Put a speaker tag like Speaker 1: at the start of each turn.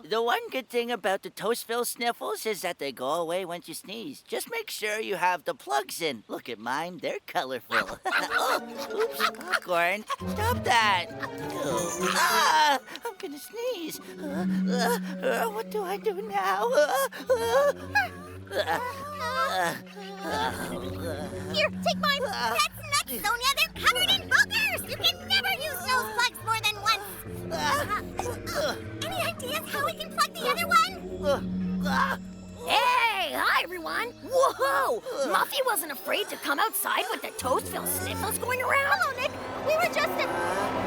Speaker 1: The one good thing about the Toastville sniffles is that they go away once you sneeze. Just make sure you have the plugs in. Look at mine, they're colorful. Oh, oops, popcorn. Stop that. Ew. Ah, I'm gonna sneeze. What do I do now?
Speaker 2: Here, take mine. That's nuts, Sonya. They're covered in boogers. You can never use those plugs more than once. Any ideas how we can plug the other one?
Speaker 3: Hey, hi everyone. Whoa! Muffy wasn't afraid to come outside with the Toastville sniffles going around.
Speaker 2: Hello, Nick. We were just...